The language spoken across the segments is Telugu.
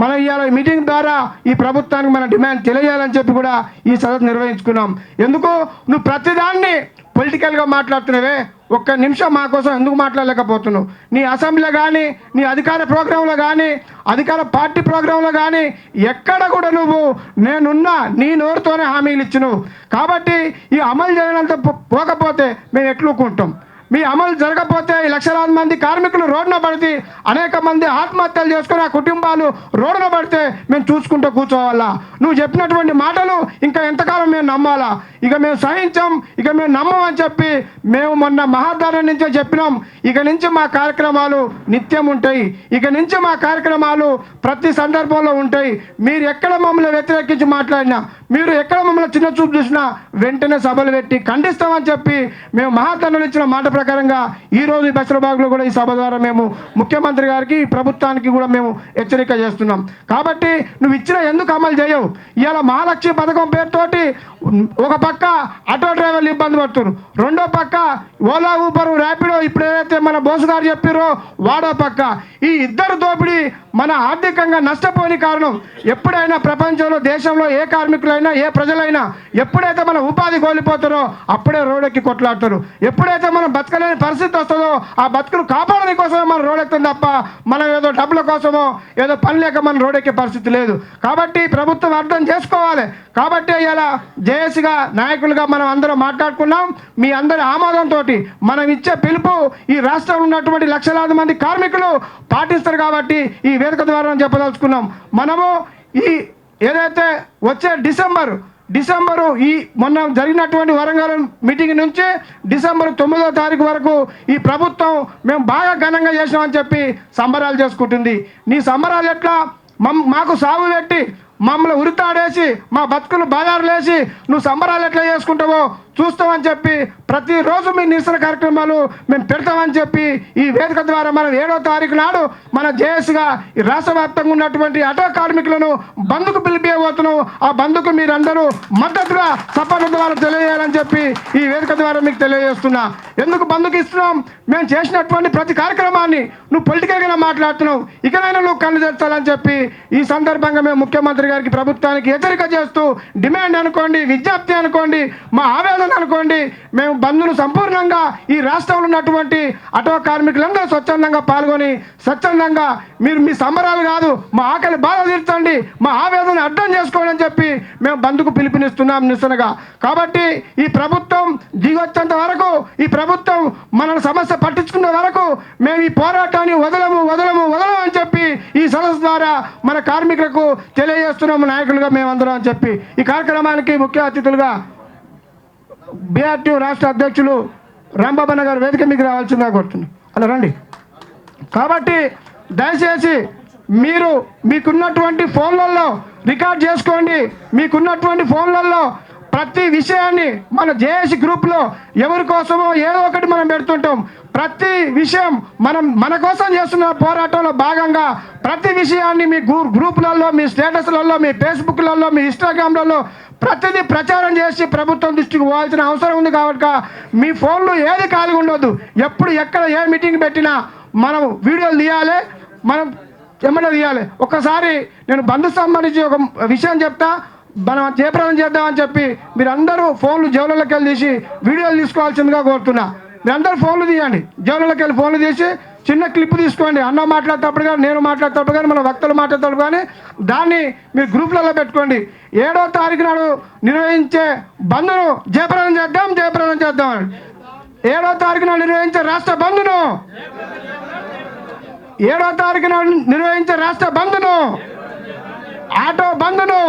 మనం ఇవాళ మీటింగ్ ద్వారా ఈ ప్రభుత్వానికి మన డిమాండ్ తెలియాలని చెప్పి కూడా ఈ సదస్సు నిర్వహించుకున్నాం. ఎందుకు నువ్వు ప్రతిదాన్ని పొలిటికల్గా మాట్లాడుతున్నావే, ఒక్క నిమిషం మా కోసం ఎందుకు మాట్లాడలేకపోతున్నావు? నీ అసెంబ్లీలో కానీ, నీ అధికార ప్రోగ్రాంలో కానీ, అధికార పార్టీ ప్రోగ్రాంలో కానీ ఎక్కడ కూడా నువ్వు నేనున్నా నీ నోరుతోనే హామీలు ఇచ్చినావు. కాబట్టి ఈ అమలు చేయనంత పోకపోతే మేము ఎట్లుకుంటాం? మీ అమలు జరగకపోతే ఈ లక్షలాది మంది కార్మికులు రోడ్డున పడితే, అనేక మంది ఆత్మహత్యలు చేసుకుని ఆ కుటుంబాలు రోడ్డున పడితే మేము చూసుకుంటూ కూర్చోవాలా? నువ్వు చెప్పినటువంటి మాటలు ఇంకా ఎంతకాలం మేము నమ్మాలా? ఇక మేము సహించాం, ఇక మేము నమ్మమని చెప్పి మేము మొన్న మహాధారణ నుంచే చెప్పినాం. ఇక నుంచి మా కార్యక్రమాలు నిత్యం ఉంటాయి, ఇక నుంచి మా కార్యక్రమాలు ప్రతి సందర్భంలో ఉంటాయి. మీరు ఎక్కడ మమ్మల్ని వ్యతిరేకించి మాట్లాడినా, మీరు ఎక్కడ మమ్మల్ని చిన్న చూపు చూసినా వెంటనే సభలు పెట్టి ఖండిస్తామని చెప్పి మేము మహాధరణ ఇచ్చిన మాట ప్రకారంగా ఈరోజు ఈ బషీరాబాద్లో కూడా ఈ సభ ద్వారా మేము ముఖ్యమంత్రి గారికి, ప్రభుత్వానికి కూడా మేము హెచ్చరిక చేస్తున్నాం. కాబట్టి నువ్వు ఇచ్చిన ఎందుకు అమలు చేయవు? ఇవాళ మహాలక్ష్మి పథకం పేరుతోటి ఒక పక్క ఆటో డ్రైవర్లు ఇబ్బంది పడుతున్నారు, రెండో పక్క ఓలా, ఊబర్, ర్యాపిడో ఇప్పుడు ఏదైతే మన బోసు గారు చెప్పారో వాడో పక్క. ఈ ఇద్దరు దోపిడీ మన ఆర్థికంగా నష్టపోని కారణం. ఎప్పుడైనా ప్రపంచంలో, దేశంలో ఏ కార్మికులైనా, ఏ ప్రజలైనా ఎప్పుడైతే మన ఉపాధి కోల్పోతారో అప్పుడే రోడ్డెక్కి కొట్లాడతారు. ఎప్పుడైతే మనం బతకలేని పరిస్థితి వస్తుందో ఆ బతుకులు కాపాడని కోసమే మనం రోడ్డెక్కుతాం తప్ప మనం ఏదో డబ్బుల కోసమో ఏదో పని లేక మనం రోడ్డెక్కే పరిస్థితి లేదు. కాబట్టి ప్రభుత్వం అర్థం చేసుకోవాలి. కాబట్టి ఇలా జేఏసీగా నాయకులుగా మనం అందరం మాట్లాడుకున్నాం. మీ అందరి ఆమోదంతో మనం ఇచ్చే పిలుపు ఈ రాష్ట్రంలో ఉన్నటువంటి లక్షలాది మంది కార్మికులు పాటిస్తారు. కాబట్టి ఈ వేదిక ద్వారా చెప్పదలుచుకున్నాం. మనము ఈ ఏదైతే వచ్చే డిసెంబరు ఈ మొన్న జరిగినటువంటి వరంగల్ మీటింగ్ నుంచి డిసెంబర్ 9వ తారీఖు వరకు ఈ ప్రభుత్వం మేము బాగా ఘనంగా చేసినామని చెప్పి సంబరాలు చేసుకుంటుంది. నీ సంబరాలు ఎట్లా? మాకు సాగు పెట్టి మమ్మల్ని ఉరితాడేసి మా బతుకులు బాధారులేసి నువ్వు సంబరాలు ఎట్లా చేసుకుంటావో చూస్తామని చెప్పి ప్రతిరోజు మీ నిరసన కార్యక్రమాలు మేము పెడతామని చెప్పి ఈ వేదిక ద్వారా మనం 7వ తారీఖు నాడు మన జేఏసీగా ఈ రాష్ట్ర వ్యాప్తంగా ఉన్నటువంటి ఆటో కార్మికులను బంద్కు పిలిపియబోతున్నాం. ఆ బంద్కు మీరందరూ మద్దతుగా సపరిద్వారం తెలియజేయాలని చెప్పి ఈ వేదిక ద్వారా మీకు తెలియజేస్తున్నా. ఎందుకు బంద్కు ఇస్తున్నాం? మేము చేసినటువంటి ప్రతి కార్యక్రమాన్ని నువ్వు పొలిటికల్గా మాట్లాడుతున్నావు, ఇకనైనా నువ్వు కళ్ళు తెచ్చాలని చెప్పి ఈ సందర్భంగా మేము ముఖ్యమంత్రి గారికి, ప్రభుత్వానికి హెచ్చరిక చేస్తూ డిమాండ్ అనుకోండి, విజ్ఞప్తి అనుకోండి, మా ఆవేదన అనుకోండి, మేము బంద్ను సంపూర్ణంగా ఈ రాష్ట్రంలో ఉన్నటువంటి ఆటో కార్మికులందరూ స్వచ్ఛందంగా పాల్గొని స్వచ్ఛందంగా మీరు మీ సంబరాలు కాదు మా ఆకలి బాధ తీర్చండి, మా ఆవేదన అర్థం చేసుకోండి అని చెప్పి మేము బంద్కు పిలుపునిస్తున్నాం నిరసనగా. కాబట్టి ఈ ప్రభుత్వం దిగొచ్చేంత వరకు, ఈ ప్రభుత్వం మన సమస్య పట్టించుకునే వరకు మేము ఈ పోరాటాన్ని వదలము అని చెప్పి ఈ సదస్సు ద్వారా మన కార్మికులకు తెలియజేస్తున్నాము నాయకులుగా మేమందరం అని చెప్పి. ఈ కార్యక్రమానికి ముఖ్య అతిథులుగా బీఆర్టీ రాష్ట్ర అధ్యక్షులు రాంబాబన్న గారు వేదిక మీకు రావాల్సిందిగా కోరుతున్నాం. అలా రండి. కాబట్టి దయచేసి మీరు మీకున్నటువంటి ఫోన్లలో రికార్డ్ చేసుకోండి. మీకున్నటువంటి ఫోన్లలో ప్రతి విషయాన్ని మన జేఏసీ గ్రూప్లో ఎవరి కోసమో ఏదో ఒకటి మనం పెడుతుంటాం. ప్రతి విషయం మన కోసం చేస్తున్న పోరాటంలో భాగంగా ప్రతి విషయాన్ని మీ గ్రూపులలో, మీ స్టేటస్లలో, మీ ఫేస్బుక్లలో, మీ ఇన్స్టాగ్రామ్లలో ప్రతిదీ ప్రచారం చేసి ప్రభుత్వం దృష్టికి పోవాల్సిన అవసరం ఉంది. కాబట్టి మీ ఫోన్లు ఏది ఖాళీ ఉండొద్దు. ఎప్పుడు ఎక్కడ ఏ మీటింగ్ పెట్టినా మనం వీడియోలు తీయాలి, మనం ఎమ్మడే తీయాలి. ఒక్కసారి నేను బంధు సంబంధించి ఒక విషయం చెప్తా, మనం జయప్రదం చేద్దామని చెప్పి మీరందరూ ఫోన్లు జేబులలోకి వెళ్ళి తీసి వీడియోలు తీసుకోవాల్సిందిగా కోరుతున్నా. మీరందరూ ఫోన్లు తీయండి, జేబులలోకి వెళ్ళి ఫోన్లు తీసి చిన్న క్లిప్ తీసుకోండి. అన్న మాట్లాడేటప్పుడు కానీ, నేను మాట్లాడేటప్పుడు కానీ, మన వక్తలు మాట్లాడేటప్పుడు కానీ దాన్ని మీరు గ్రూప్లలో పెట్టుకోండి. 7వ తారీఖు నాడు నిర్వహించే బంద్ను జయప్రదం చేద్దాం అని. 7వ తారీఖు నాడు నిర్వహించే రాష్ట్ర బంద్ను, 7వ తారీఖు నాడు నిర్వహించే రాష్ట్ర బంద్ను, ఆటో బంద్ను.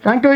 Thank you.